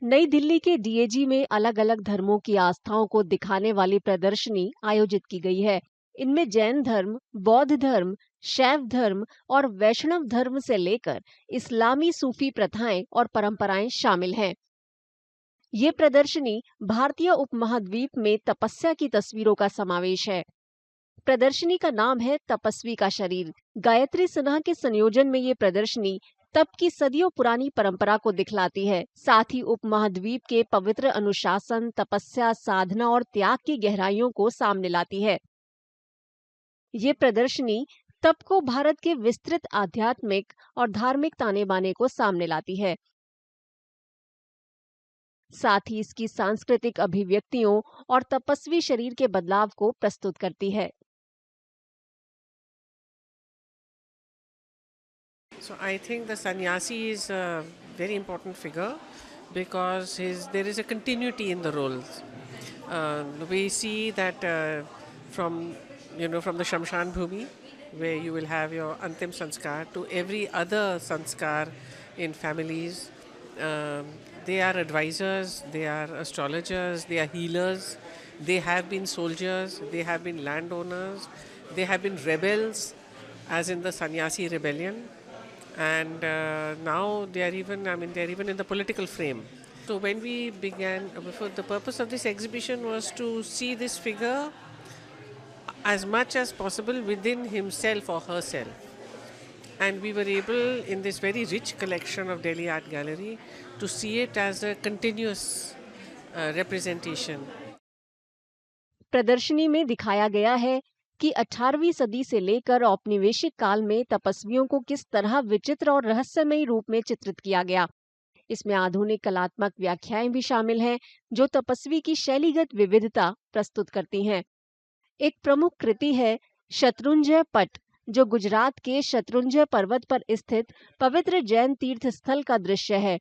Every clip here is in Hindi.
नई दिल्ली के डीएजी में अलग अलग धर्मों की आस्थाओं को दिखाने वाली प्रदर्शनी आयोजित की गई है। इनमें जैन धर्म, बौद्ध धर्म, शैव धर्म और वैष्णव धर्म से लेकर इस्लामी सूफी प्रथाएं और परंपराएं शामिल हैं। ये प्रदर्शनी भारतीय उपमहाद्वीप में तपस्या की तस्वीरों का समावेश है। प्रदर्शनी का नाम है तपस्वी का शरीर। गायत्री सिन्हा के संयोजन में ये प्रदर्शनी तप की सदियों पुरानी परंपरा को दिखलाती है। साथ ही उपमहाद्वीप के पवित्र अनुशासन, तपस्या, साधना और त्याग की गहराइयों को सामने लाती है। ये प्रदर्शनी तप को भारत के विस्तृत आध्यात्मिक और धार्मिक ताने बाने को सामने लाती है। साथ ही इसकी सांस्कृतिक अभिव्यक्तियों और तपस्वी शरीर के बदलाव को प्रस्तुत करती है। So I think the sannyasi is a very important figure because there is a continuity in the roles. We see that from the Shamshan Bhumi, where you will have your Antim Sanskar, to every other Sanskar in families. They are advisors, they are astrologers, they are healers, they have been soldiers, they have been landowners, they have been rebels, as in the sannyasi rebellion. And now they are even in the political frame. So when we began, the purpose of this exhibition was to see this figure as much as possible within himself or herself. And we were able, in this very rich collection of Delhi Art Gallery, to see it as a continuous representation. प्रदर्शनी में दिखाया गया है कि 18वीं सदी से लेकर औपनिवेशिक काल में तपस्वियों को किस तरह विचित्र और रहस्यमयी रूप में चित्रित किया गया। इसमें आधुनिक कलात्मक व्याख्याएं भी शामिल हैं, जो तपस्वी की शैलीगत विविधता प्रस्तुत करती हैं। एक प्रमुख कृति है शत्रुंजय पट, जो गुजरात के शत्रुंजय पर्वत पर स्थित पवित्र जैन तीर्थ स्थल का दृश्य है।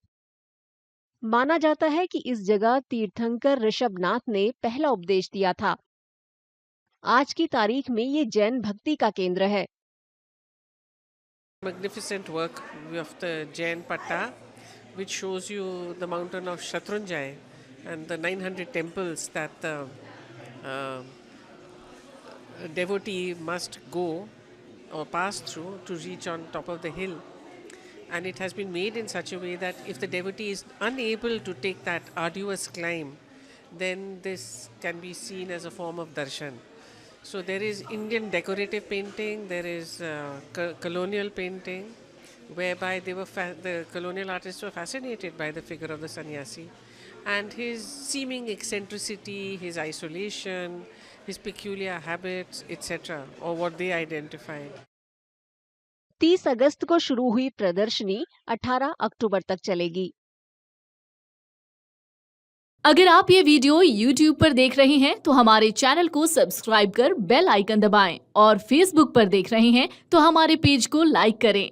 माना जाता है कि इस जगह तीर्थंकर ऋषभनाथ ने पहला उपदेश दिया था। आज की तारीख में ये जैन भक्ति का केंद्र है। Magnificent work of the Jain Patta, which shows you the mountain of Shatrunjay and the 900 temples that the devotee must go or pass through to reach on top of the hill. And it has been made in such a way that if the devotee is unable to take that arduous climb, then this can be seen as a form of darshan. So there is Indian decorative painting, there is colonial painting, whereby the colonial artists were fascinated by the figure of the sannyasi and his seeming eccentricity, his isolation, his peculiar habits, etc., or what they identified. 30 अगस्त को शुरू हुई प्रदर्शनी 18 अक्टूबर तक चलेगी। अगर आप ये वीडियो YouTube पर देख रहे हैं तो हमारे चैनल को सब्सक्राइब कर बेल आइकन दबाएं और Facebook पर देख रहे हैं तो हमारे पेज को लाइक करें।